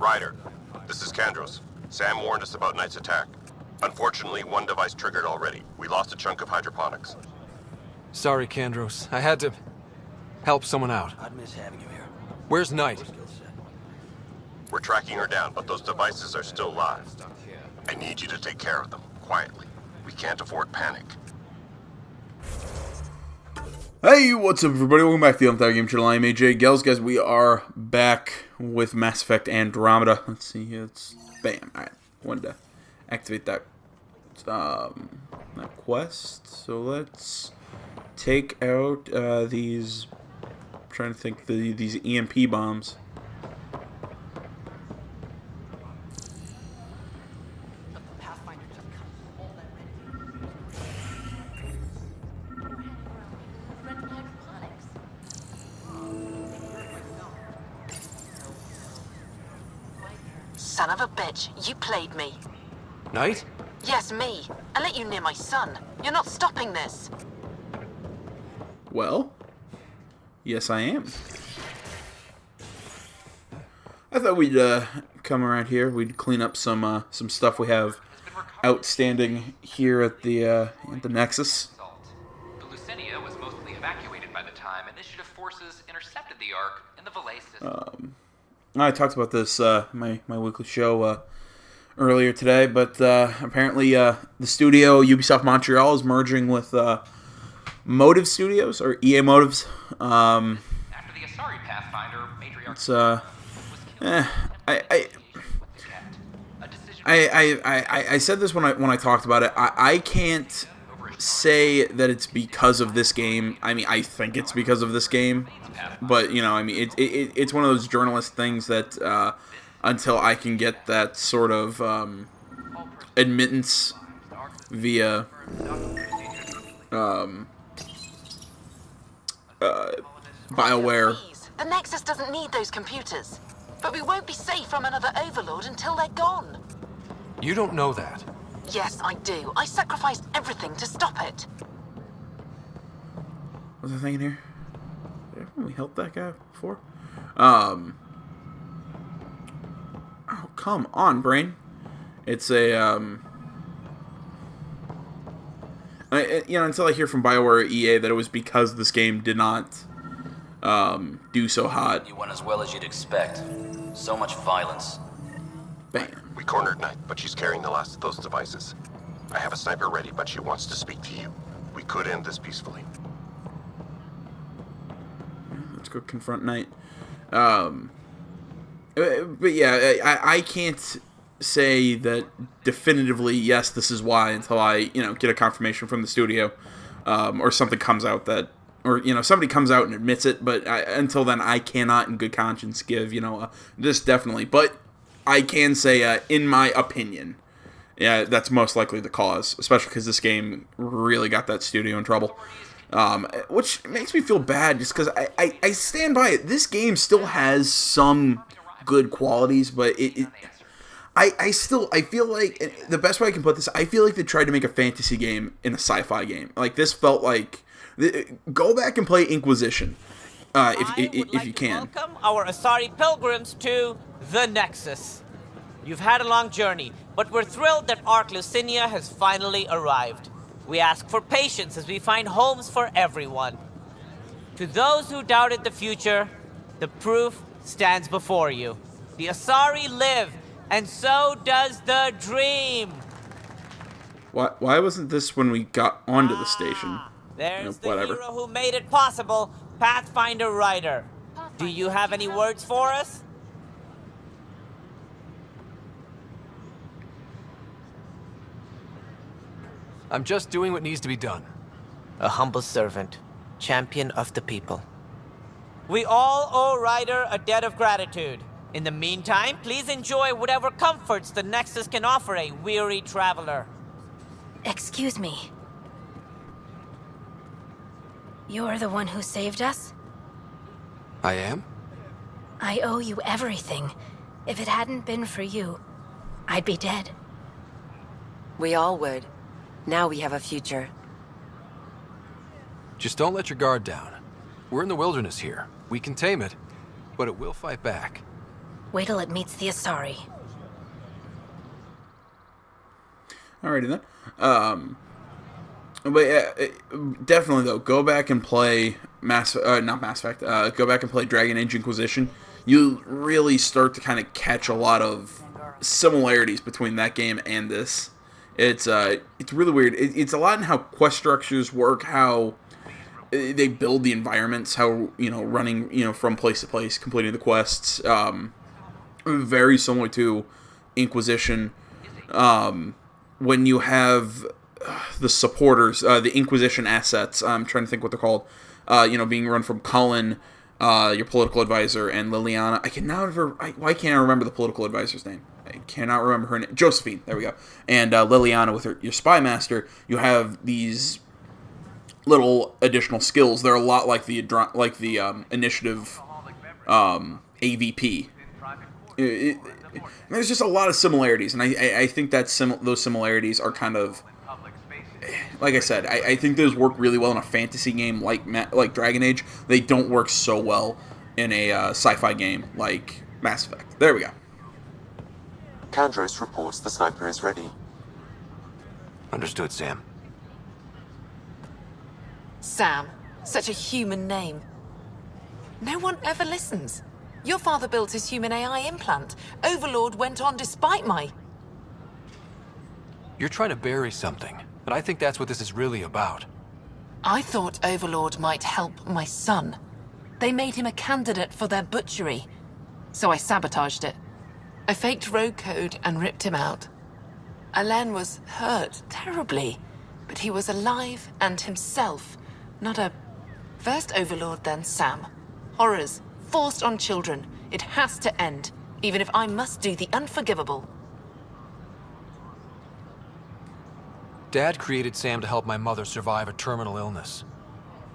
Ryder, this is Kandros. Sam warned us about Knight's attack. Unfortunately, one device triggered already. We lost a chunk of hydroponics. Sorry, Kandros. I had to help someone out. I'd miss having you here. Where's Knight? We're tracking her down, but those devices are still live. I need you to take care of them, quietly. We can't afford panic. Hey, what's up everybody? Welcome back to the Untitled Game Channel. I'm AJ Gels. Guys, we are back with Mass Effect Andromeda. Let's see here. It's bam. Alright. Wanted to activate that quest. So let's take out these, I'm trying to think, these EMP bombs. Son of a bitch, you played me. Knight? Yes, me. I let you near my son. You're not stopping this. Well, yes I am. I thought we'd come around here. We'd clean up some stuff we have outstanding here at the Nexus. The Lucinia was mostly evacuated by the time initiative forces intercepted the Ark in the Valais system. I talked about this my weekly show earlier today, but apparently the studio Ubisoft Montreal is merging with Motive Studios or EA Motives. After the Asari Pathfinder, Matriarch It's I said this when I talked about it. I can't say that it's because of this game. I mean, I think it's because of this game. But, you know, I mean, it's one of those journalist things that until I can get that sort of admittance via BioWare. Please, the Nexus doesn't need those computers. But we won't be safe from another Overlord until they're gone. You don't know that. Yes, I do. I sacrificed everything to stop it. What's I thinking here? Haven't we helped that guy before? Oh, come on, brain. It's a, you know, until I hear from BioWare or EA that it was because this game did not do so hot. You went as well as you'd expect. So much violence. Bam. We cornered Knight, but she's carrying the last of those devices. I have a sniper ready, but she wants to speak to you. We could end this peacefully. Let's go confront Knight. But yeah, I can't say that definitively, yes, this is why, until I, you know, get a confirmation from the studio, or something comes out that, or, you know, somebody comes out and admits it, but until then, I cannot in good conscience give, you know, this definitely. But I can say, in my opinion, yeah, that's most likely the cause, especially because this game really got that studio in trouble. Which makes me feel bad, just because I stand by it. This game still has some good qualities, but I feel like, the best way I can put this, I feel like they tried to make a fantasy game in a sci-fi game. Like, this felt like, go back and play Inquisition, if you can. Welcome our Asari pilgrims to the Nexus. You've had a long journey, but we're thrilled that Ark Lucinia has finally arrived. We ask for patience as we find homes for everyone. To those who doubted the future, the proof stands before you. The Asari live, and so does the dream. Why wasn't this when we got onto the station? There's the whatever. hero who made it possible, Pathfinder Ryder. Do you have any words for us? I'm just doing what needs to be done. A humble servant, champion of the people. We all owe Ryder a debt of gratitude. In the meantime, please enjoy whatever comforts the Nexus can offer a weary traveler. Excuse me. You're the one who saved us? I am? I owe you everything. If it hadn't been for you, I'd be dead. We all would. Now we have a future. Just don't let your guard down. We're in the wilderness here. We can tame it, but it will fight back. Wait till it meets the Asari. Alrighty then. But yeah, definitely though, go back and play not Mass Effect. Go back and play Dragon Age Inquisition. You really start to kind of catch a lot of similarities between that game and this. It's really weird. It's a lot in how quest structures work, how they build the environments, how running from place to place, completing the quests. Very similar to Inquisition. When you have the supporters, the Inquisition assets, I'm trying to think what they're called, being run from Cullen, your political advisor, and Liliana. Why can't I remember the political advisor's name? I cannot remember her name. Josephine, there we go. And Liliana with your spy master. You have these little additional skills. They're a lot like the initiative AVP. There's just a lot of similarities, and I think that those similarities are kind of, like I said, I think those work really well in a fantasy game like Dragon Age. They don't work so well in a sci-fi game like Mass Effect. There we go. Kandros reports the sniper is ready. Understood, Sam. Sam, such a human name. No one ever listens. Your father built his human AI implant. Overlord went on despite my... You're trying to bury something, but I think that's what this is really about. I thought Overlord might help my son. They made him a candidate for their butchery. So I sabotaged it. I faked rogue code and ripped him out. Alain was hurt terribly, but he was alive and himself, not a... First Overlord, then Sam. Horrors, forced on children. It has to end, even if I must do the unforgivable. Dad created Sam to help my mother survive a terminal illness.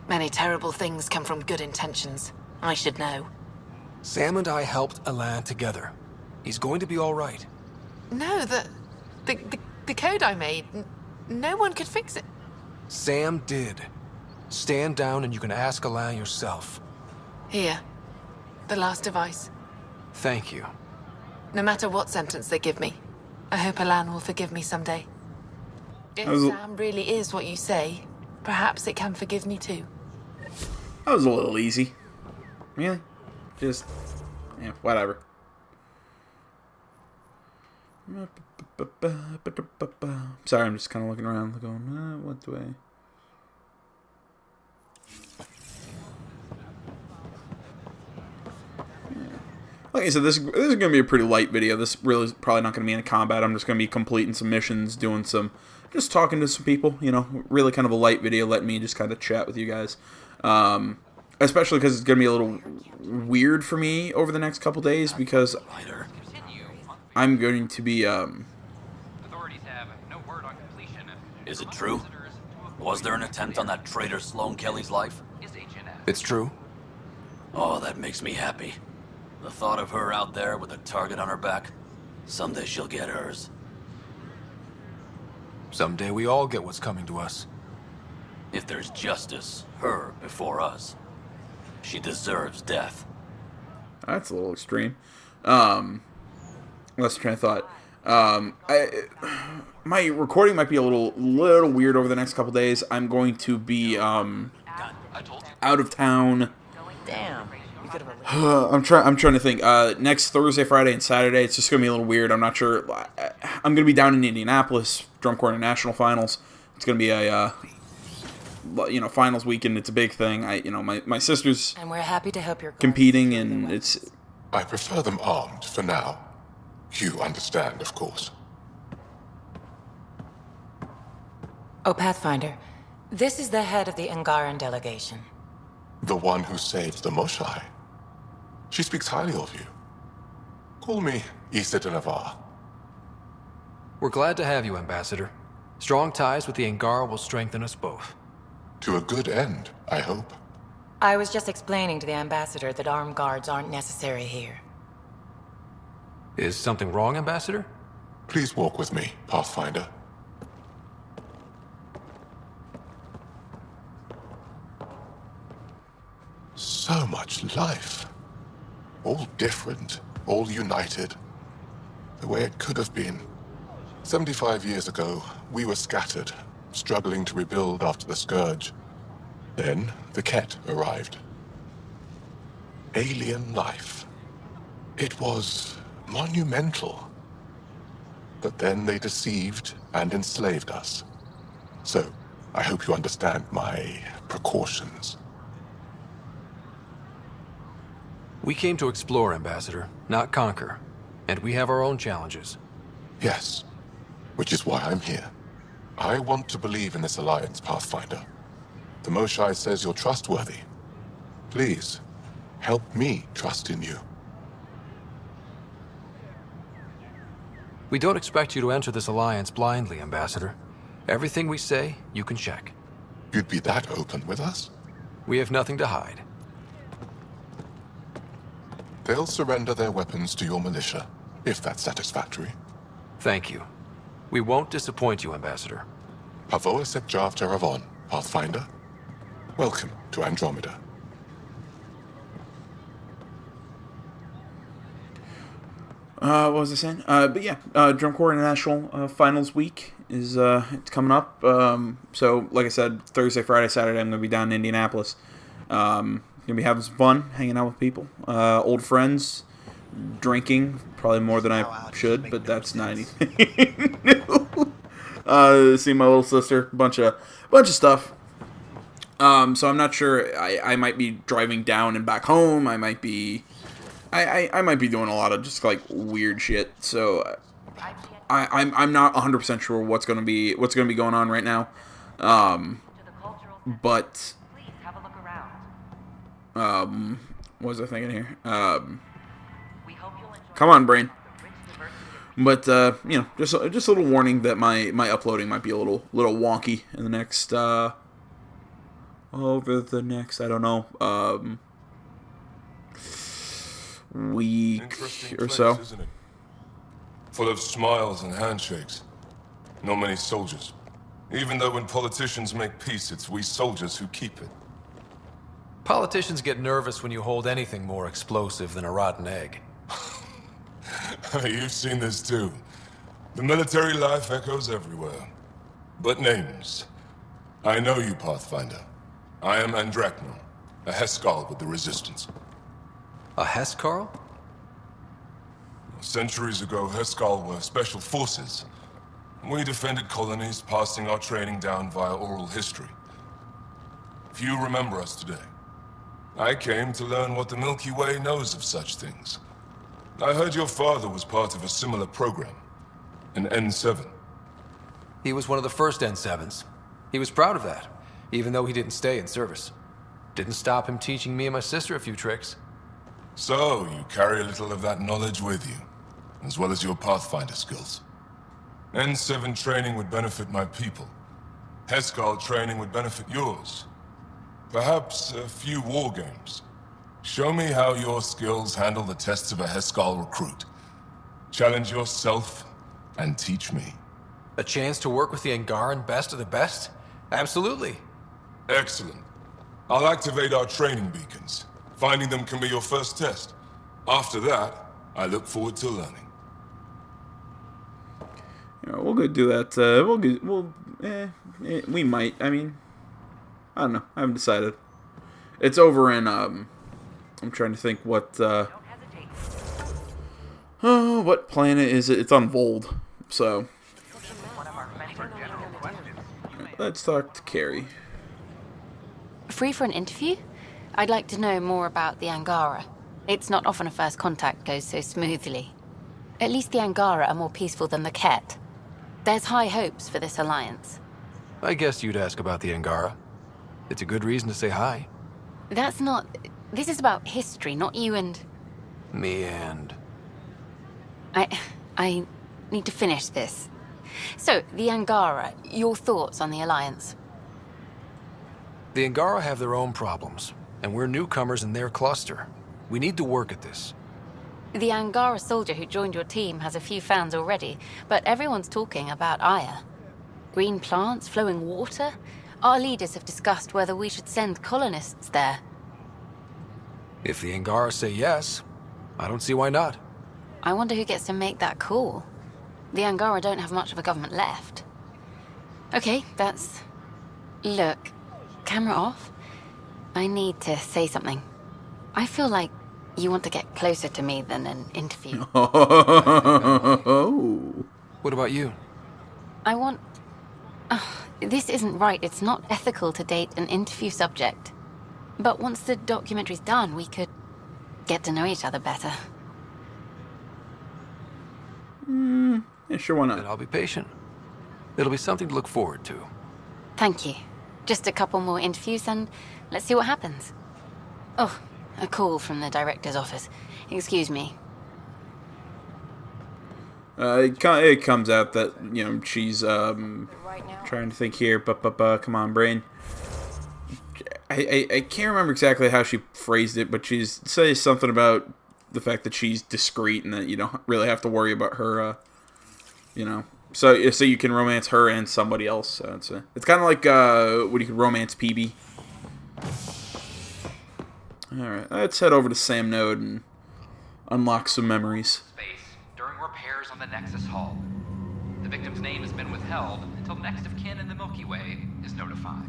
Many terrible things come from good intentions. I should know. Sam and I helped Alain together. He's going to be all right. No, the code I made, no one could fix it. Sam did. Stand down and you can ask Alain yourself. Here. The last device. Thank you. No matter what sentence they give me, I hope Alain will forgive me someday. If Sam really is what you say, perhaps it can forgive me too. That was a little easy. Really? Just, whatever. Sorry, I'm just kind of looking around, going, what do I... Like I said, this is going to be a pretty light video. This really is probably not going to be in combat. I'm just going to be completing some missions, just talking to some people, really kind of a light video, letting me just kind of chat with you guys. Especially because it's going to be a little weird for me over the next couple days, because I'm going to be, Authorities have no word on completion. Is it true? Was there an attempt on that traitor Sloane Kelly's life? It's true. Oh, that makes me happy. The thought of her out there with a target on her back, someday she'll get hers. Someday we all get what's coming to us. If there's justice, her before us. She deserves death. That's a little extreme. Let's train of thought. My recording might be a little weird over the next couple days. I'm going to be out of town. Damn. I'm trying to think. Next Thursday, Friday, and Saturday, it's just gonna be a little weird. I'm not sure. I'm gonna be down in Indianapolis, Drum Corps International Finals. It's gonna be a finals weekend. It's a big thing. My sister's And we're happy to help your competing, and it's. I prefer them armed for now. You understand, of course. Oh, Pathfinder, this is the head of the Angaran delegation. The one who saved the Moshai. She speaks highly of you. Call me Issa de Navarre. We're glad to have you, Ambassador. Strong ties with the Angara will strengthen us both. To a good end, I hope. I was just explaining to the Ambassador that armed guards aren't necessary here. Is something wrong, Ambassador? Please walk with me, Pathfinder. So much life. All different, all united, the way it could have been. 75 years ago, we were scattered, struggling to rebuild after the Scourge. Then, the Ket arrived. Alien life. It was monumental. But then they deceived and enslaved us. So, I hope you understand my precautions. We came to explore, Ambassador, not conquer. And we have our own challenges. Yes, which is why I'm here. I want to believe in this alliance, Pathfinder. The Moshae says you're trustworthy. Please, help me trust in you. We don't expect you to enter this alliance blindly, Ambassador. Everything we say, you can check. You'd be that open with us? We have nothing to hide. They'll surrender their weapons to your militia, if that's satisfactory. Thank you. We won't disappoint you, Ambassador. Pavoa Sek Jav Teravon, Pathfinder. Welcome to Andromeda. What was I saying? But yeah, Drum Corps International Finals Week is it's coming up. So, like I said, Thursday, Friday, Saturday, I'm going to be down in Indianapolis. Going to be having some fun, hanging out with people. Old friends, drinking, probably more than I should, but that's not anything new. See my little sister, bunch of stuff. So I'm not sure. I might be driving down and back home. I might be doing a lot of just like weird shit. So I'm not 100% sure what's gonna be going on right now. But what was I thinking here? Come on, brain. But just a little warning that my uploading might be a little wonky in the next I don't know week or so. Isn't it? Full of smiles and handshakes. Not many soldiers. Even though when politicians make peace, it's we soldiers who keep it. Politicians get nervous when you hold anything more explosive than a rotten egg. You've seen this too. The military life echoes everywhere. But names. I know you, Pathfinder. I am Andromeda, a Heskal with the Resistance. A Heskal? Centuries ago, Heskal were special forces. We defended colonies, passing our training down via oral history. Few remember us today. I came to learn what the Milky Way knows of such things. I heard your father was part of a similar program, an N7. He was one of the first N7s. He was proud of that, even though he didn't stay in service. Didn't stop him teaching me and my sister a few tricks. So, you carry a little of that knowledge with you, as well as your Pathfinder skills. N7 training would benefit my people. Heskal training would benefit yours. Perhaps a few war games. Show me how your skills handle the tests of a Heskal recruit. Challenge yourself, and teach me. A chance to work with the Angaran best of the best? Absolutely. Excellent. I'll activate our training beacons. Finding them can be your first test. After that, I look forward to learning. We'll go do that. We might. I mean, I don't know. I haven't decided. It's over in, I'm trying to think what planet is it? It's on Vold. So, let's talk to Carrie. Free for an interview? I'd like to know more about the Angara. It's not often a first contact goes so smoothly. At least the Angara are more peaceful than the Ket. There's high hopes for this alliance. I guess you'd ask about the Angara. It's a good reason to say hi. That's not... This is about history, not you and... Me and... I need to finish this. So, the Angara, your thoughts on the alliance? The Angara have their own problems, and we're newcomers in their cluster. We need to work at this. The Angara soldier who joined your team has a few fans already, but everyone's talking about Aya. Green plants, flowing water? Our leaders have discussed whether we should send colonists there. If the Angara say yes, I don't see why not. I wonder who gets to make that call. The Angara don't have much of a government left. Okay, that's... Look, camera off. I need to say something. I feel like you want to get closer to me than an interview. Oh. What about you? I want... this isn't right. It's not ethical to date an interview subject. But once the documentary's done, we could get to know each other better. Yeah, sure, why not? Then I'll be patient. It'll be something to look forward to. Thank you. Just a couple more interviews and let's see what happens. Oh, a call from the director's office. Excuse me. It comes out that, she's trying to think here, but come on, brain. I can't remember exactly how she phrased it, but she says something about the fact that she's discreet and that you don't really have to worry about her, so you can romance her and somebody else. So it's kind of like when you could romance PB. All right, let's head over to Sam Node and unlock some memories. Space during repairs on the Nexus hull. The victim's name has been withheld until next of kin in the Milky Way is notified.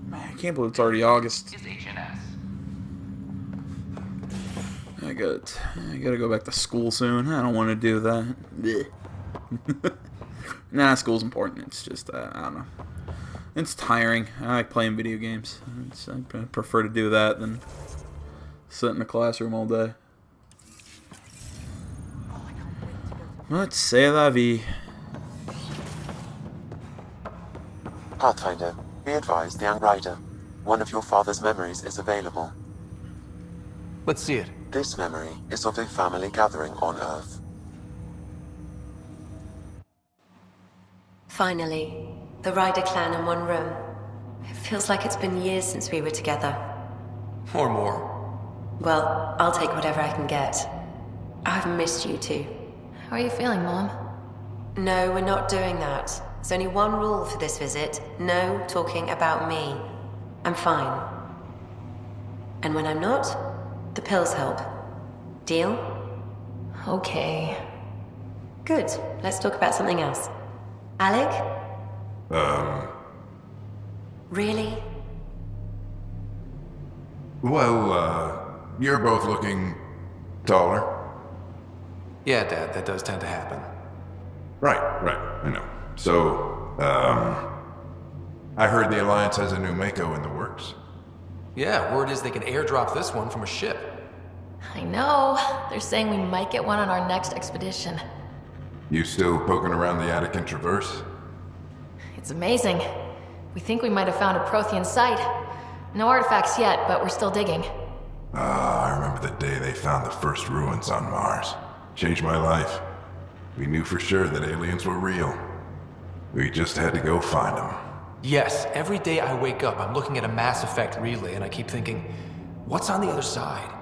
Man, I can't believe it's already August. Is HNS. I gotta go back to school soon. I don't want to do that. Nah, school's important. It's just, I don't know. It's tiring. I like playing video games. I prefer to do that than sit in the classroom all day. Let's say la vie. Pathfinder, be advised the young rider. One of your father's memories is available. Let's see it. This memory is of a family gathering on Earth. Finally, the Ryder clan in one room. It feels like it's been years since we were together. Or more. Well, I'll take whatever I can get. I've missed you too. How are you feeling, Mom? No, we're not doing that. There's only one rule for this visit. No talking about me. I'm fine. And when I'm not, the pills help. Deal? Okay. Good. Let's talk about something else. Alec? Really? Well, you're both looking taller. Yeah, Dad, that does tend to happen. Right, I know. So, I heard the Alliance has a new Mako in the works. Yeah, word is they can airdrop this one from a ship. I know. They're saying we might get one on our next expedition. You still poking around the Attican Traverse? It's amazing. We think we might have found a Prothean site. No artifacts yet, but we're still digging. I remember the day they found the first ruins on Mars. Changed my life. We knew for sure that aliens were real. We just had to go find them. Yes, every day I wake up, I'm looking at a Mass Effect relay and I keep thinking, what's on the other side?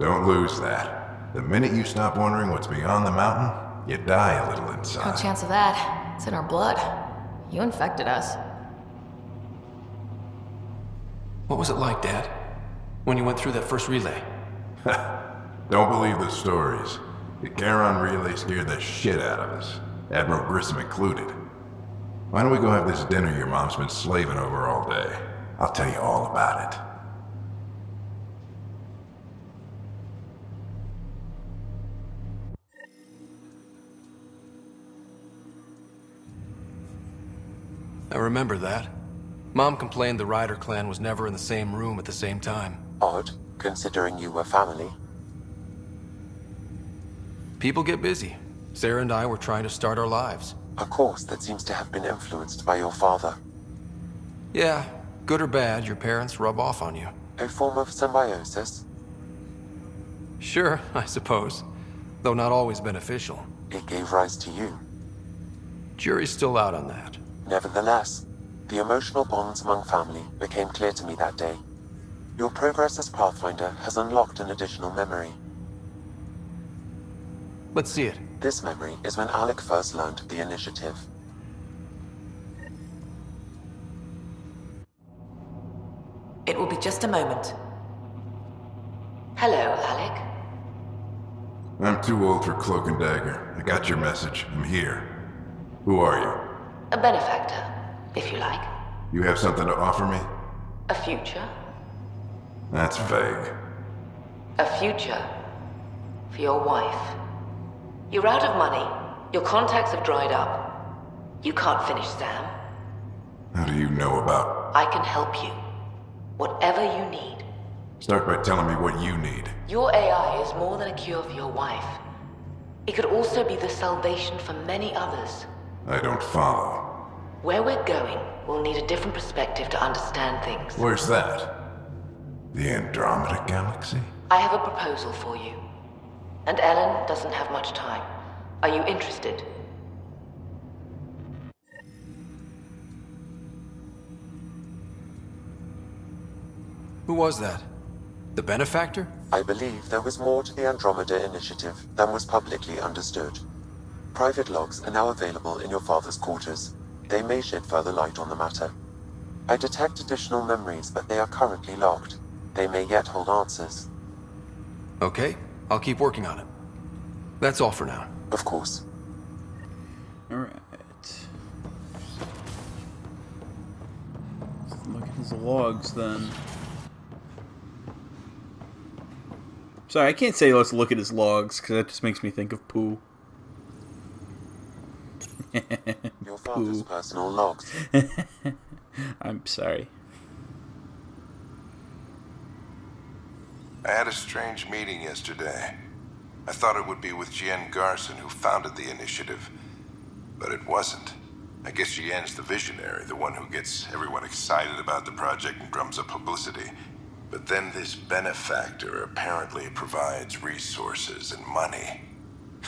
Don't lose that. The minute you stop wondering what's beyond the mountain, you die a little No inside. chance of that. It's in our blood. You infected us. What was it like, Dad? When you went through that first relay? Don't believe the stories. The Charon relay scared the shit out of us. Admiral Grissom included. Why don't we go have this dinner your mom's been slaving over all day? I'll tell you all about it. I remember that. Mom complained the Ryder clan was never in the same room at the same time. Odd, considering you were family. People get busy. Sarah and I were trying to start our lives. A course that seems to have been influenced by your father. Yeah, good or bad, your parents rub off on you. A form of symbiosis? Sure, I suppose. Though not always beneficial. It gave rise to you. Jury's still out on that. Nevertheless, the emotional bonds among family became clear to me that day. Your progress as Pathfinder has unlocked an additional memory. Let's see it. This memory is when Alec first learned the initiative. It will be just a moment. Hello, Alec. I'm too old for cloak and dagger. I got your message. I'm here. Who are you? A benefactor, if you like. You have something to offer me? A future. That's vague. A future. For your wife. You're out of money. Your contacts have dried up. You can't finish Sam. How do you know about... I can help you. Whatever you need. Start by telling me what you need. Your AI is more than a cure for your wife. It could also be the salvation for many others. I don't follow. Where we're going, we'll need a different perspective to understand things. Where's that? The Andromeda Galaxy? I have a proposal for you. And Ellen doesn't have much time. Are you interested? Who was that? The benefactor? I believe there was more to the Andromeda initiative than was publicly understood. Private logs are now available in your father's quarters. They may shed further light on the matter. I detect additional memories, but they are currently locked. They may yet hold answers. Okay, I'll keep working on it. That's all for now. Of course. Alright. Look at his logs then. Sorry, I can't say let's look at his logs, because that just makes me think of poo. Your father's personal logs. I'm sorry. I had a strange meeting yesterday. I thought it would be with Jian Garson, who founded the initiative. But it wasn't. I guess Jian's the visionary, the one who gets everyone excited about the project and drums up publicity. But then this benefactor apparently provides resources and money.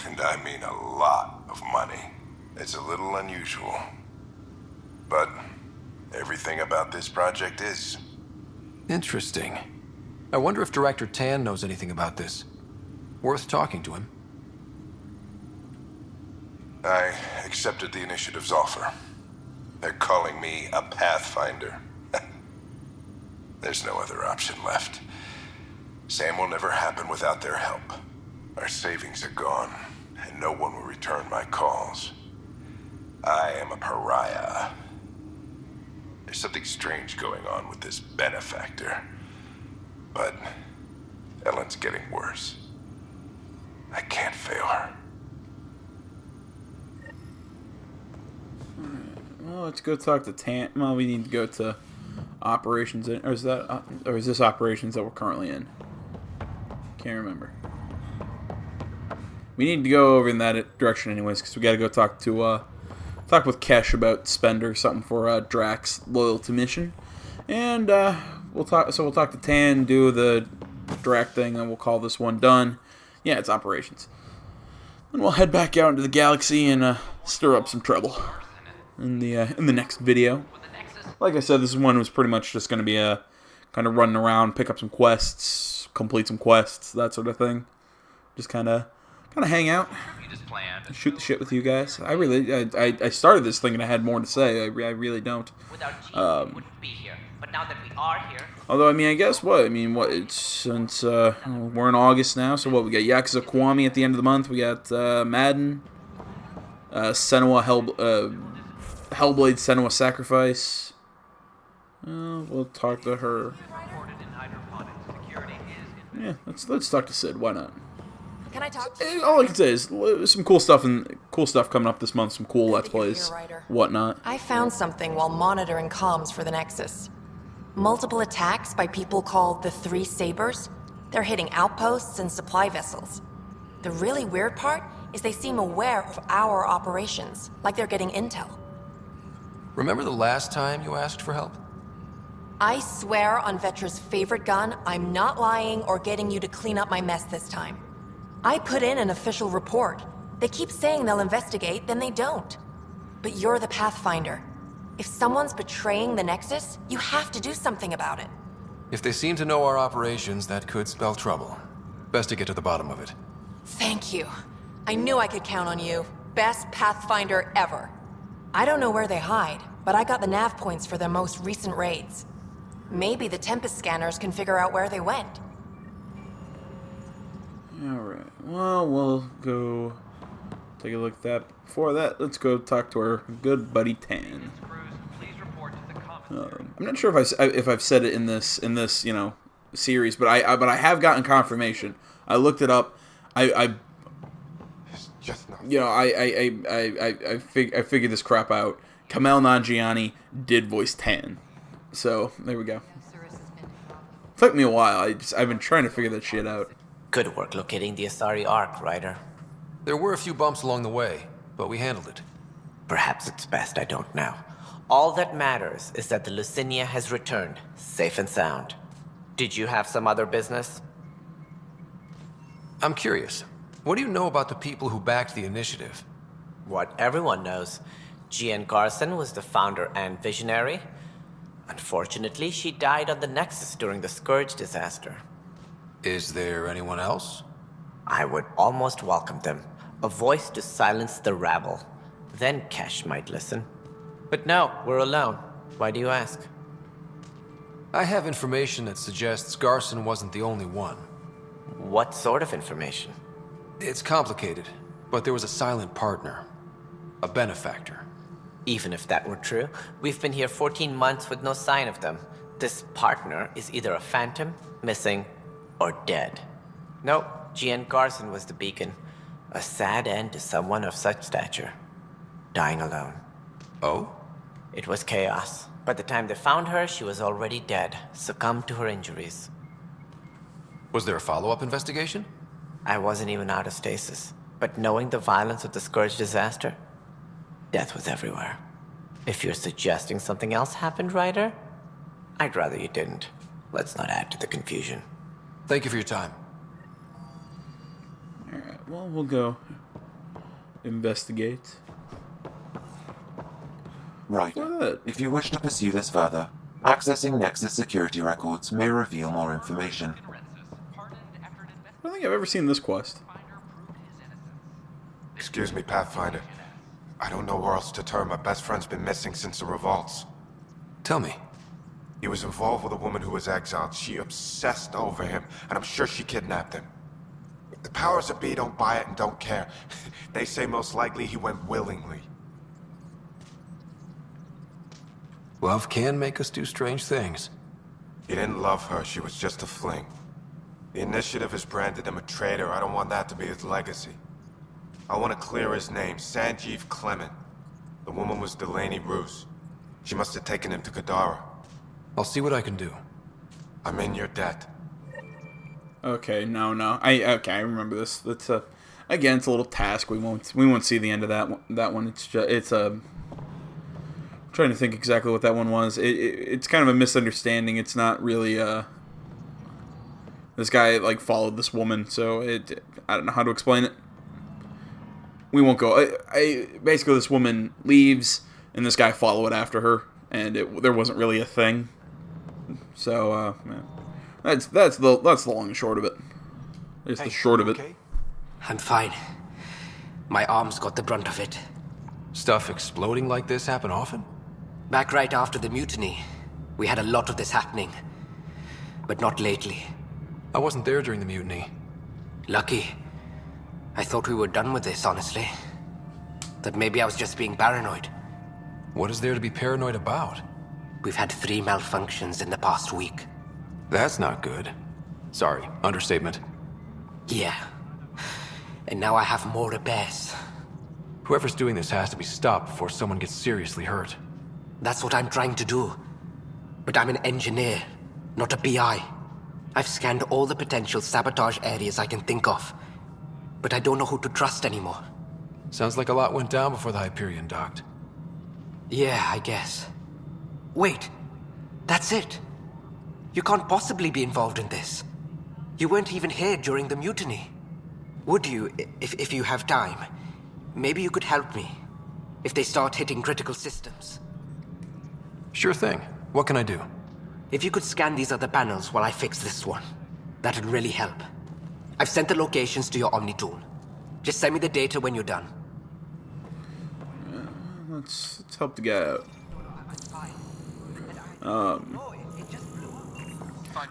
And I mean a lot of money. It's a little unusual. But everything about this project is. Interesting. I wonder if Director Tan knows anything about this. Worth talking to him. I accepted the initiative's offer. They're calling me a Pathfinder. There's no other option left. Sam will never happen without their help. Our savings are gone, and no one will return my calls. I am a pariah. There's something strange going on with this benefactor. But Ellen's getting worse. I can't fail her. Well, let's go talk to Tan. Well, we need to go to operations, or is that, or is this operations that we're currently in? Can't remember. We need to go over in that direction, anyways, because we got to go talk to talk with Kesh about spend or something for Drax's loyalty mission, and we'll talk. So we'll talk to Tan, do the Drax thing, and we'll call this one done. Yeah, it's operations. Then we'll head back out into the galaxy and stir up some trouble in the next video. Like I said, this one was pretty much just going to be a kind of running around, pick up some quests, complete some quests, that sort of thing. Just kind of hang out, shoot the shit with you guys. I started this thinking I had more to say. I really don't. But now that we are here, although, I mean, I guess it's since we're in August now, so what, we got Yakuza Kiwami at the end of the month, we got Madden, Senua Hellblade Senua Sacrifice. We'll talk to her. Yeah, let's talk to Sid. Why not? Can I talk? All I can say is some cool stuff coming up this month. Some cool Let's Plays, whatnot. I found something while monitoring comms for the Nexus. Multiple attacks by people called the Three Sabers. They're hitting outposts and supply vessels. The really weird part is they seem aware of our operations, like they're getting intel. Remember the last time you asked for help? I swear on Vetra's favorite gun, I'm not lying or getting you to clean up my mess this time. I put in an official report. They keep saying they'll investigate, then they don't. But you're the Pathfinder. If someone's betraying the Nexus, you have to do something about it. If they seem to know our operations, that could spell trouble. Best to get to the bottom of it. Thank you. I knew I could count on you. Best Pathfinder ever. I don't know where they hide, but I got the nav points for their most recent raids. Maybe the Tempest scanners can figure out where they went. Alright, Well, we'll go take a look at that. Before that, let's go talk to our good buddy Tan. I'm not sure if I've said it in this series, but I have gotten confirmation. I looked it up. I figured this crap out. Kumail Nanjiani did voice Tan, so there we go. Took me a while. I've been trying to figure that shit out. Good work locating the Asari Ark, Ryder. There were a few bumps along the way, but we handled it. Perhaps it's best I don't know. All that matters is that the Lucinia has returned, safe and sound. Did you have some other business? I'm curious. What do you know about the people who backed the initiative? What everyone knows. Jean Garson was the founder and visionary. Unfortunately, she died on the Nexus during the Scourge disaster. Is there anyone else? I would almost welcome them. A voice to silence the rabble. Then Kesh might listen. But no, we're alone. Why do you ask? I have information that suggests Garson wasn't the only one. What sort of information? It's complicated, but there was a silent partner. A benefactor. Even if that were true, we've been here 14 months with no sign of them. This partner is either a phantom, missing, or dead. Nope, Jean Garson was the beacon. A sad end to someone of such stature. Dying alone. Oh? It was chaos. By the time they found her, she was already dead, succumbed to her injuries. Was there a follow-up investigation? I wasn't even out of stasis. But knowing the violence of the Scourge disaster, death was everywhere. If you're suggesting something else happened, Ryder, I'd rather you didn't. Let's not add to the confusion. Thank you for your time. Alright, well, we'll go investigate. Right. If you wish to pursue this further, accessing Nexus security records may reveal more information. I don't think I've ever seen this quest. Excuse me, Pathfinder. I don't know where else to turn. My best friend's been missing since the revolts. Tell me. He was involved with a woman who was exiled. She obsessed over him, and I'm sure she kidnapped him. The powers that be don't buy it and don't care. They say most likely he went willingly. Love can make us do strange things. He didn't love her. She was just a fling. The Initiative has branded him a traitor. I don't want that to be his legacy. I want to clear his name, Sanjeev Clement. The woman was Delaney Roos. She must have taken him to Kadara. I'll see what I can do. I'm in your debt. Okay, no. I remember this. It's again, it's a little task. We won't see the end of that one. It's I'm trying to think exactly what that one was. It's kind of a misunderstanding. It's not really this guy like followed this woman, so I don't know how to explain it. We won't go. Basically this woman leaves and this guy followed after her, and there wasn't really a thing. So that's the long and short of it. It's the short of it. I'm fine. My arms got the brunt of it. Stuff exploding like this happen often? Back right after the mutiny, we had a lot of this happening. But not lately. I wasn't there during the mutiny. Lucky. I thought we were done with this, honestly. That maybe I was just being paranoid. What is there to be paranoid about? We've had 3 malfunctions in the past week. That's not good. Sorry, understatement. Yeah. And now I have more repairs. Whoever's doing this has to be stopped before someone gets seriously hurt. That's what I'm trying to do. But I'm an engineer, not a PI. I've scanned all the potential sabotage areas I can think of. But I don't know who to trust anymore. Sounds like a lot went down before the Hyperion docked. Yeah, I guess. Wait, that's it. You can't possibly be involved in this. You weren't even here during the mutiny. Would you, if you have time? Maybe you could help me, if they start hitting critical systems. Sure thing. What can I do? If you could scan these other panels while I fix this one, that'd really help. I've sent the locations to your Omni tool. Just send me the data when you're done. Let's help the guy out.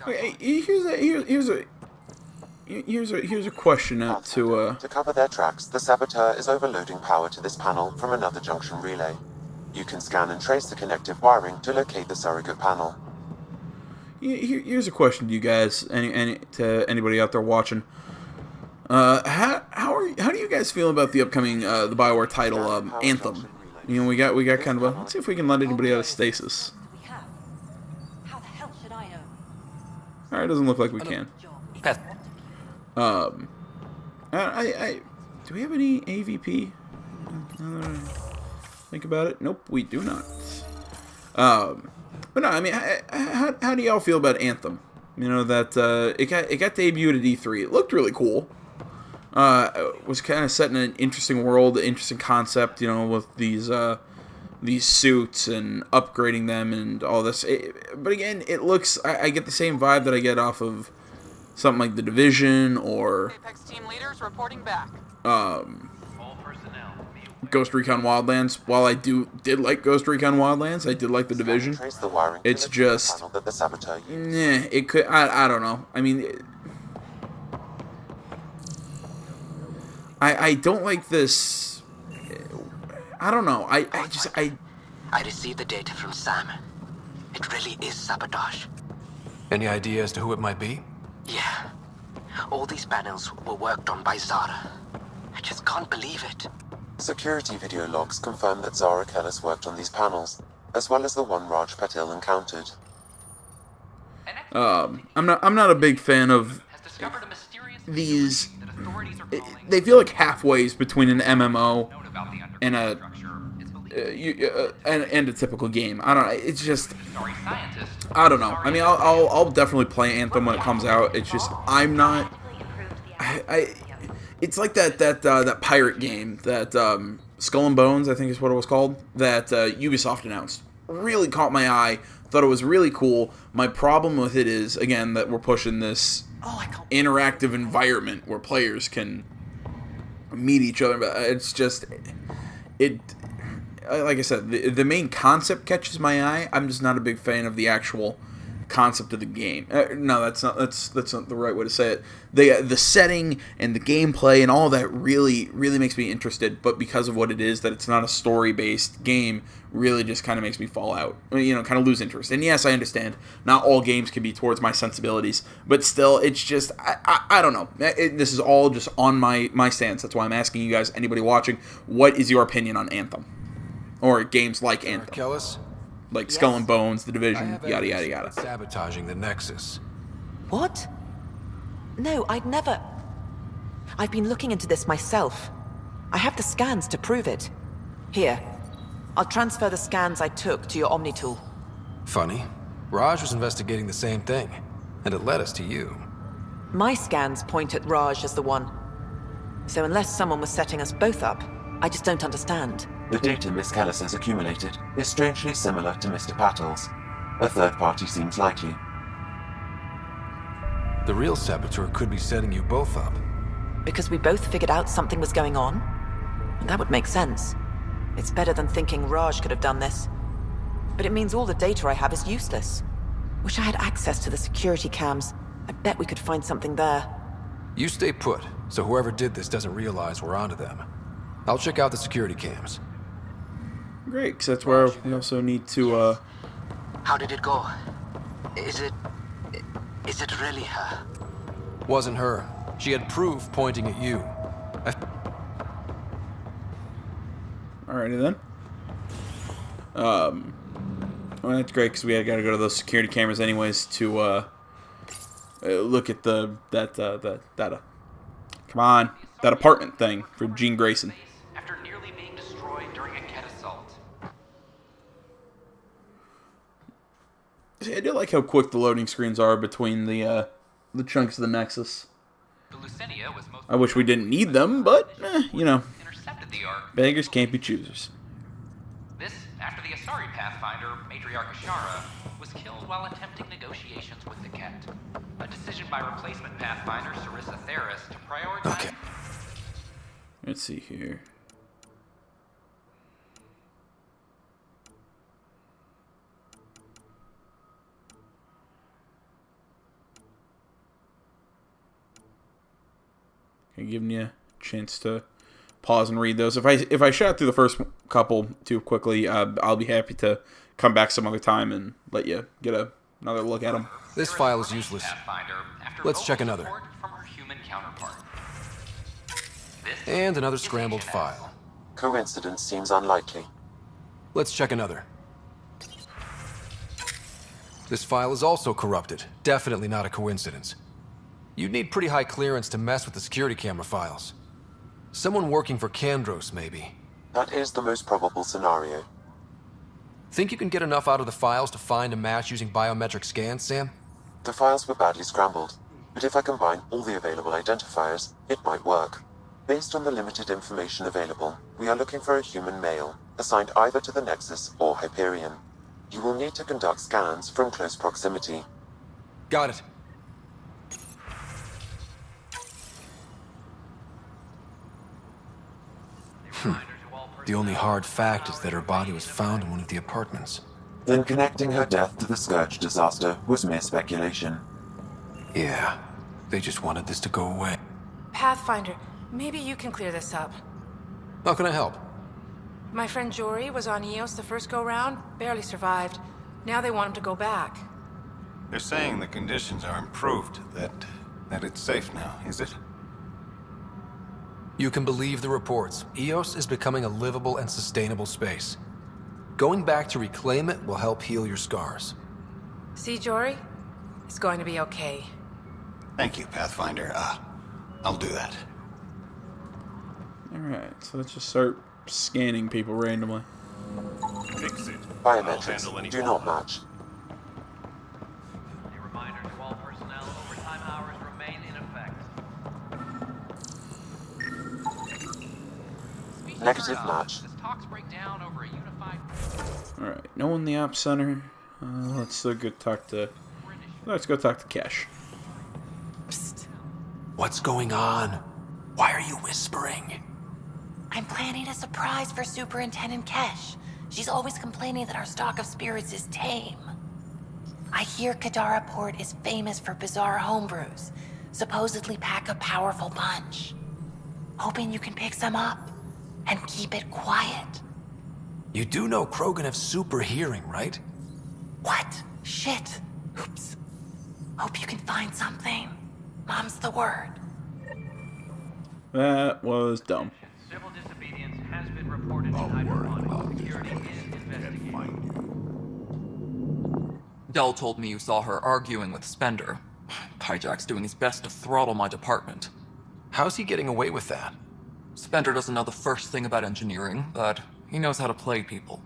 Okay, here's a here's a question out to To cover their tracks, the saboteur is overloading power to this panel from another junction relay. You can scan and trace the connective wiring to locate the surrogate panel. Here's a question to you guys, to anybody out there watching. How do you guys feel about the upcoming the BioWare title Anthem? You know, we got kind of a, let's see if we can let anybody out of stasis. How the hell should I know? All right, doesn't look like we can. Do we have any AVP? Think about it. Nope, we do not. But no, I mean, how do y'all feel about Anthem? You know that it got debuted at E3. It looked really cool. It was kind of set in an interesting world, interesting concept. You know, with these suits and upgrading them and all this. But again, it looks. I get the same vibe that I get off of something like The Division or Apex team leaders reporting back. Ghost Recon Wildlands. While I did like Ghost Recon Wildlands, I did like The Division. It's just, it could. I don't know. I mean, I don't like this. I don't know. I received the data from Sam. It really is sabotage. Any idea as to who it might be? Yeah. All these panels were worked on by Zara. I just can't believe it. Security video logs confirm that Zara Kellis worked on these panels, as well as the one Raj Patil encountered. I'm not a big fan of these. They feel like halfways between an MMO and a typical game. I don't know. It's just, I don't know. I mean, I'll definitely play Anthem when it comes out. It's just I'm not. It's like that pirate game that Skull and Bones, I think is what it was called, that Ubisoft announced. Really caught my eye. Thought it was really cool. My problem with it is, again, that we're pushing this interactive environment where players can meet each other. But it's just, like I said, the main concept catches my eye. I'm just not a big fan of the actual concept of the game. No, that's not the right way to say it. The setting and the gameplay and all that really makes me interested, but because of what it is, that it's not a story-based game, really just kind of makes me fall out. You know, kind of lose interest. And yes, I understand, not all games can be towards my sensibilities, but still, it's just, I don't know. This is all just on my stance. That's why I'm asking you guys, anybody watching, what is your opinion on Anthem? Or games like Anthem? Kellis? Like Skull and Bones, The Division, yada yada yada. Sabotaging the Nexus. What? No, I'd never... I've been looking into this myself. I have the scans to prove it. Here, I'll transfer the scans I took to your Omni tool. Funny. Raj was investigating the same thing, and it led us to you. My scans point at Raj as the one. So unless someone was setting us both up, I just don't understand. The data Miss Kellis has accumulated is strangely similar to Mr. Patel's. A third party seems likely. The real saboteur could be setting you both up. Because we both figured out something was going on? That would make sense. It's better than thinking Raj could have done this. But it means all the data I have is useless. Wish I had access to the security cams. I bet we could find something there. You stay put, so whoever did this doesn't realize we're onto them. I'll check out the security cams. Great, because that's where we also need to, How did it go? Is it really her? Wasn't her. She had proof pointing at you. Alrighty then. Well, that's great, because we got to go to those security cameras anyways to, look at that apartment thing for Jean Grayson. After nearly being destroyed during a Ket assault. See, I do like how quick the loading screens are between the chunks of the Nexus. I wish we didn't need them, but, you know, beggars can't be choosers. This after the Asari Pathfinder, Matriarch Ashara, was killed while attempting negotiations with the Ket. A decision by replacement Pathfinder Sarissa Theris to prioritize... Okay. Let's see here. giving you a chance to pause and read those. If I shot through the first couple too quickly, I'll be happy to come back some other time and let you get another look at them. This file is useless. Let's check another. And another scrambled file. Coincidence seems unlikely. Let's check another. This file is also corrupted. Definitely not a coincidence. You'd need pretty high clearance to mess with the security camera files. Someone working for Kandros, maybe. That is the most probable scenario. Think you can get enough out of the files to find a match using biometric scans, Sam? The files were badly scrambled, but if I combine all the available identifiers, it might work. Based on the limited information available, we are looking for a human male, assigned either to the Nexus or Hyperion. You will need to conduct scans from close proximity. Got it. The only hard fact is that her body was found in one of the apartments. Then connecting her death to the Scourge disaster was mere speculation. Yeah, they just wanted this to go away. Pathfinder, maybe you can clear this up. How can I help? My friend Jory was on Eos the first go-round, barely survived. Now they want him to go back. They're saying the conditions are improved, that it's safe now, is it? You can believe the reports. Eos is becoming a livable and sustainable space. Going back to reclaim it will help heal your scars. See, Jory? It's going to be okay. Thank you, Pathfinder. I'll do that. Alright, so let's just start scanning people randomly. Fix it. Biometrics do not match. A reminder to all personnel, overtime hours remain in effect. Negative match. Talks break down over a unified... Alright, no one in the Ops Center. Let's go talk to Cash. Psst. What's going on? Why are you whispering? I'm planning a surprise for Superintendent Kesh. She's always complaining that our stock of spirits is tame. I hear Kadara Port is famous for bizarre homebrews, supposedly pack a powerful punch. Hoping you can pick some up and keep it quiet. You do know Krogan have super hearing, right? What? Shit. Oops. Hope you can find something. Mom's the word. That was dumb. Civil disobedience has been reported in hydroponic. Security is investigating. Dell told me you saw her arguing with Spender. Pyjack's doing his best to throttle my department. How's he getting away with that? Spender doesn't know the first thing about engineering, but he knows how to play people.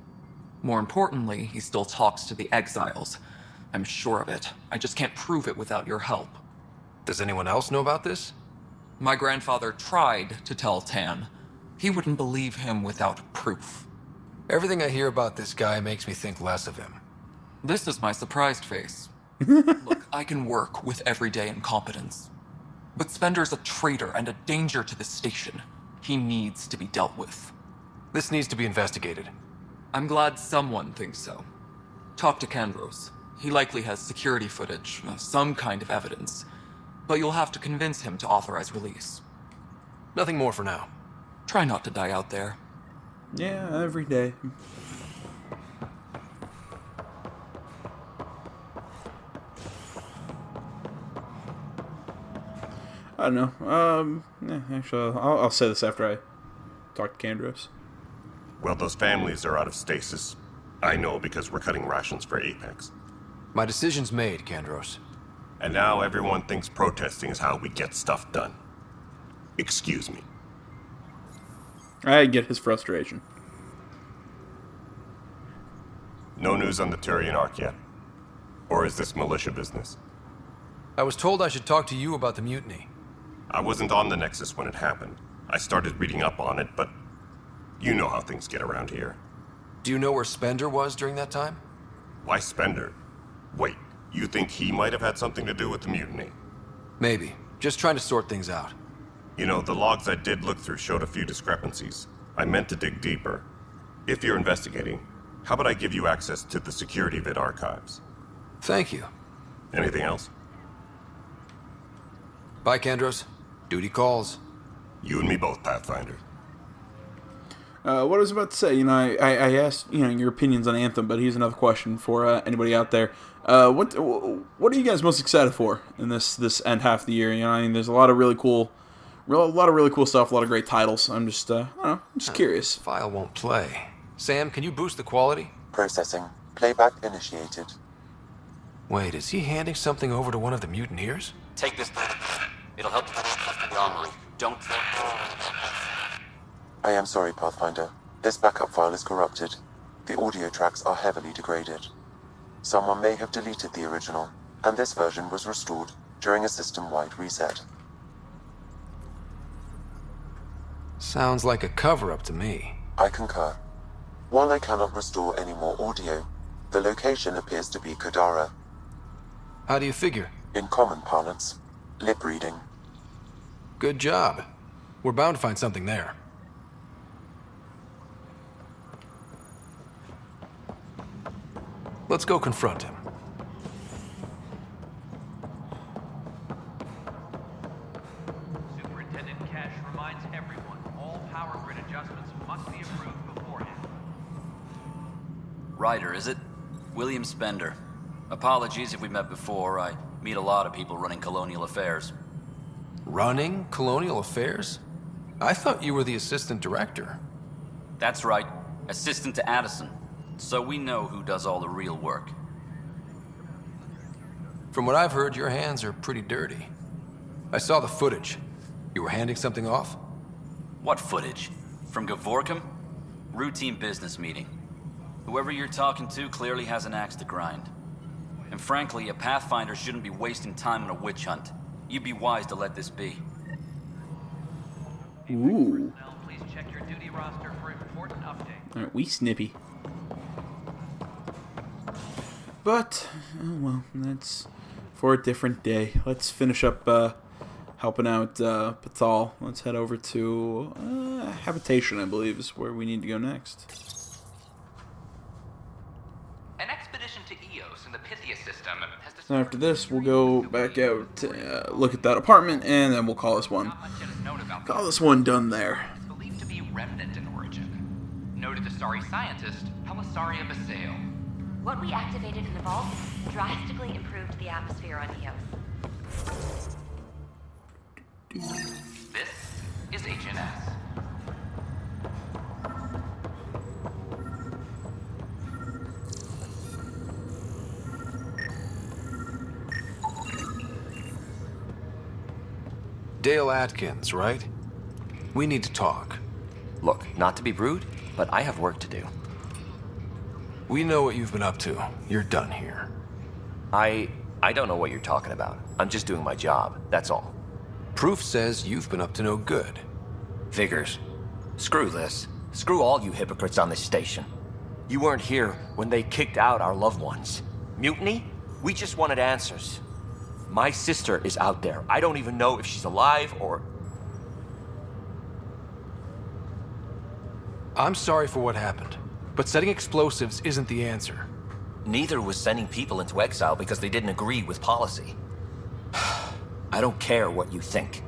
More importantly, he still talks to the exiles. I'm sure of it. I just can't prove it without your help. Does anyone else know about this? My grandfather tried to tell Tan. He wouldn't believe him without proof. Everything I hear about this guy makes me think less of him. This is my surprised face. Look, I can work with everyday incompetence. But Spender's a traitor and a danger to the station. He needs to be dealt with. This needs to be investigated. I'm glad someone thinks so. Talk to Kandros. He likely has security footage, some kind of evidence. But you'll have to convince him to authorize release. Nothing more for now. Try not to die out there. Yeah, every day. I don't know. Actually, I'll say this after I talk to Kandros. Well, those families are out of stasis. I know because we're cutting rations for Apex. My decision's made, Kandros. And now everyone thinks protesting is how we get stuff done. Excuse me. I get his frustration. No news on the Turian Ark yet? Or is this militia business? I was told I should talk to you about the mutiny. I wasn't on the Nexus when it happened. I started reading up on it, but you know how things get around here. Do you know where Spender was during that time? Why Spender? Wait, you think he might have had something to do with the mutiny? Maybe. Just trying to sort things out. You know, the logs I did look through showed a few discrepancies. I meant to dig deeper. If you're investigating, how about I give you access to the security vid archives? Thank you. Anything else? Bye, Kandros. Duty calls. You and me both, Pathfinder. What I was about to say, I asked, your opinions on Anthem, but here's another question for anybody out there. What are you guys most excited for in this end half of the year? There's a lot of really cool, stuff, a lot of great titles. I'm just, I don't know, I'm just curious. File won't play. Sam, can you boost the quality? Processing. Playback initiated. Wait, is he handing something over to one of the mutineers? Take this. It'll help the armory. Don't. I am sorry, Pathfinder. This backup file is corrupted. The audio tracks are heavily degraded. Someone may have deleted the original, and this version was restored during a system-wide reset. Sounds like a cover-up to me. I concur. While I cannot restore any more audio, the location appears to be Kadara. How do you figure? In common parlance, lip reading. Good job. We're bound to find something there. Let's go confront him. Superintendent Cash reminds everyone all power grid adjustments must be approved beforehand. Ryder, is it? William Spender. Apologies if we met before. I meet a lot of people running colonial affairs. Running colonial affairs? I thought you were the assistant director. That's right. Assistant to Addison. So we know who does all the real work. From what I've heard, your hands are pretty dirty. I saw the footage. You were handing something off? What footage? From Gavorkum? Routine business meeting. Whoever you're talking to clearly has an axe to grind. And frankly, a Pathfinder shouldn't be wasting time on a witch hunt. You'd be wise to let this be. Ooh. Please check your duty roster for important updates. Alright, we snippy. But, oh well, that's for a different day. Let's finish up helping out Patal. Let's head over to Habitation, I believe, is where we need to go next. An expedition to Eos in the Pythia system has So after this, we'll go back out, look at that apartment, and then we'll call this one. Done there. believed to be remnant in origin. Noted Asari scientist Pelisaria Basale. What we activated in the vault drastically improved the atmosphere on Eos. This is HNS. Dale Atkins, right? We need to talk. Look, not to be rude, but I have work to do. We know what you've been up to. You're done here. I don't know what you're talking about. I'm just doing my job, that's all. Proof says you've been up to no good. Figures. Screw this. Screw all you hypocrites on this station. You weren't here when they kicked out our loved ones. Mutiny? We just wanted answers. My sister is out there. I don't even know if she's alive or... I'm sorry for what happened, but setting explosives isn't the answer. Neither was sending people into exile because they didn't agree with policy. I don't care what you think.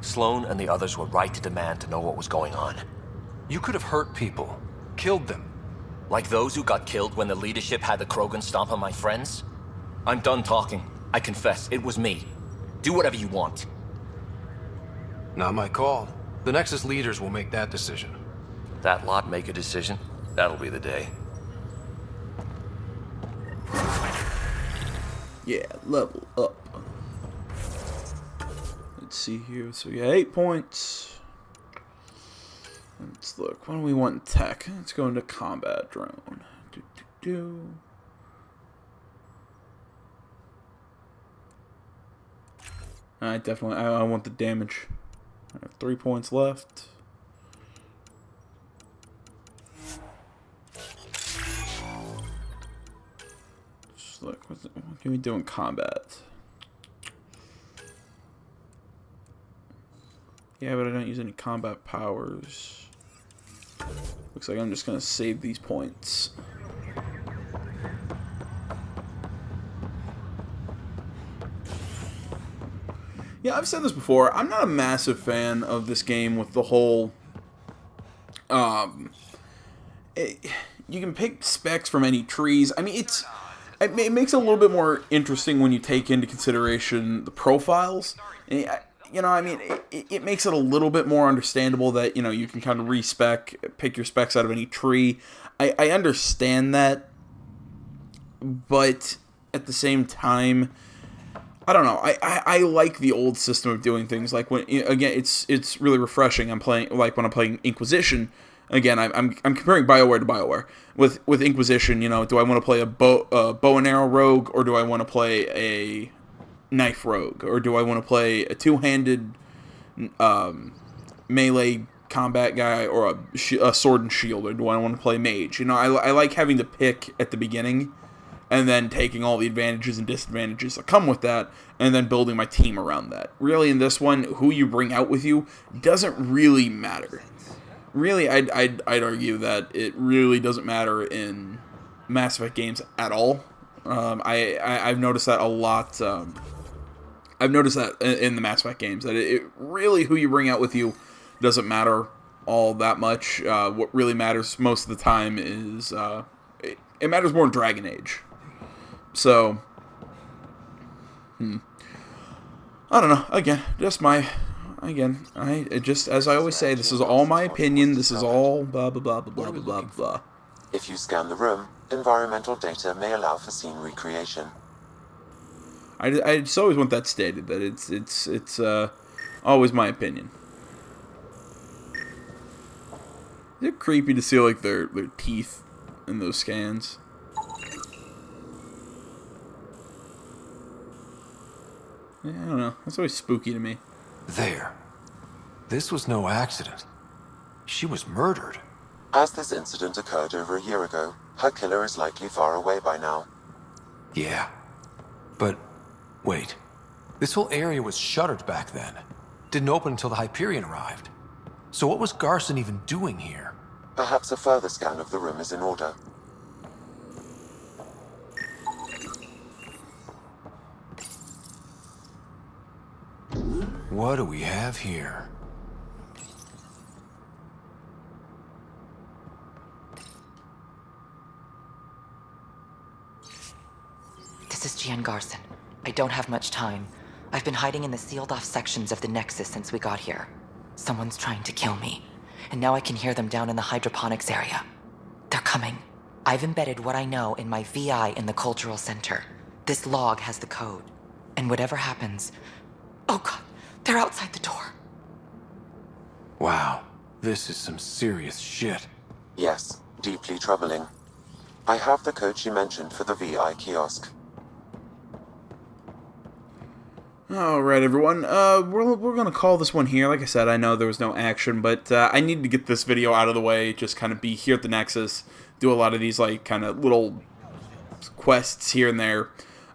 Sloan and the others were right to demand to know what was going on. You could have hurt people, killed them. Like those who got killed when the leadership had the Krogan stomp on my friends? I'm done talking. I confess, it was me. Do whatever you want. Not my call. The Nexus leaders will make that decision. That lot make a decision? That'll be the day. Yeah, level up. Let's see here. So we got 8 points. Let's look. What do we want in tech? Let's go into combat drone. I definitely, I want the damage. I have 3 points left. Just look, what can we do in combat? Yeah, but I don't use any combat powers. Looks like I'm just gonna save these points. Yeah, I've said this before. I'm not a massive fan of this game with the whole... you can pick specs from any trees. I mean, it makes it a little bit more interesting when you take into consideration the profiles. You know, I mean, it makes it a little bit more understandable that, you know, you can kind of pick your specs out of any tree. I understand that, but at the same time, I don't know. I like the old system of doing things. Like when, again, it's really refreshing. I'm playing, like when I'm playing Inquisition. Again, I'm comparing BioWare to BioWare. With Inquisition, you know, do I want to play a bow and arrow rogue, or do I want to play a knife rogue, or do I want to play a two-handed melee combat guy, or a sword and shield, or do I want to play mage? You know, I like having to pick at the beginning, and then taking all the advantages and disadvantages that come with that, and then building my team around that. Really, in this one, who you bring out with you doesn't really matter. Really, I'd argue that it really doesn't matter in Mass Effect games at all. I've noticed that a lot. I've noticed that in the Mass Effect games, that it really, who you bring out with you doesn't matter all that much. What really matters most of the time is it matters more in Dragon Age. So, I don't know. Again, as I always say, this is all my opinion. This is all blah blah blah blah blah blah blah. If you scan the room, environmental data may allow for scene recreation. I just always want that stated, that it's always my opinion. Is it creepy to see like their teeth in those scans? Yeah, I don't know. That's always spooky to me. There. This was no accident. She was murdered. As this incident occurred over a year ago, her killer is likely far away by now. Yeah. But, wait. This whole area was shuttered back then. Didn't open until the Hyperion arrived. So what was Garson even doing here? Perhaps a further scan of the room is in order. What do we have here? This is Gian Garson. I don't have much time. I've been hiding in the sealed-off sections of the Nexus since we got here. Someone's trying to kill me, and now I can hear them down in the hydroponics area. They're coming. I've embedded what I know in my VI in the Cultural Center. This log has the code. And whatever happens... Oh god, they're outside the door. Wow, this is some serious shit. Yes, deeply troubling. I have the code she mentioned for the VI kiosk. Alright, everyone. We're going to call this one here. Like I said, I know there was no action, but I need to get this video out of the way. Just kind of be here at the Nexus. Do a lot of these, like, kind of little quests here and there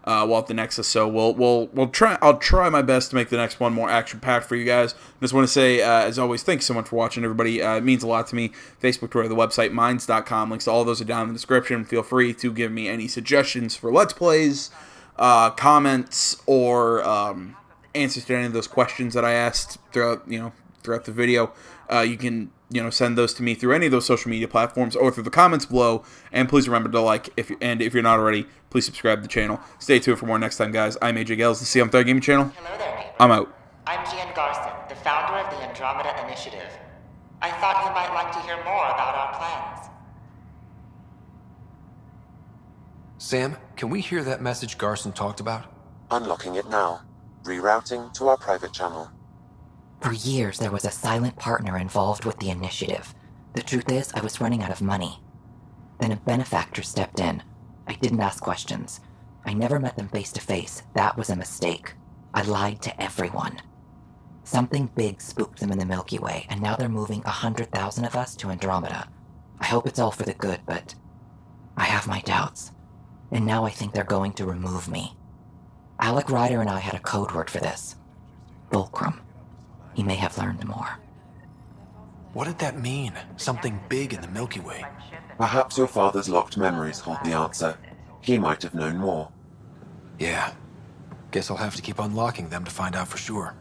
while at the Nexus. So we'll try. I'll try my best to make the next one more action-packed for you guys. Just want to say, as always, thanks so much for watching, everybody. It means a lot to me. Facebook, Twitter, the website, minds.com. Links to all those are down in the description. Feel free to give me any suggestions for Let's Plays, comments, or answers to any of those questions that I asked throughout the video. You can send those to me through any of those social media platforms or through the comments below. And please remember to like, if you're not already, please subscribe to the channel. Stay tuned for more next time, guys. I'm AJ Gales, the CM Third Gaming Channel. Hello there, people. I'm out. I'm Gian Garson, the founder of the Andromeda Initiative. I thought you might like to hear more about our plans. Sam, can we hear that message Garson talked about? Unlocking it now. Rerouting to our private channel. For years, there was a silent partner involved with the initiative. The truth is, I was running out of money. Then a benefactor stepped in. I didn't ask questions. I never met them face to face. That was a mistake. I lied to everyone. Something big spooked them in the Milky Way, and now they're moving 100,000 of us to Andromeda. I hope it's all for the good, but I have my doubts. And now I think they're going to remove me. Alec Ryder and I had a code word for this. Fulcrum. He may have learned more. What did that mean? Something big in the Milky Way? Perhaps your father's locked memories hold the answer. He might have known more. Yeah. Guess I'll have to keep unlocking them to find out for sure.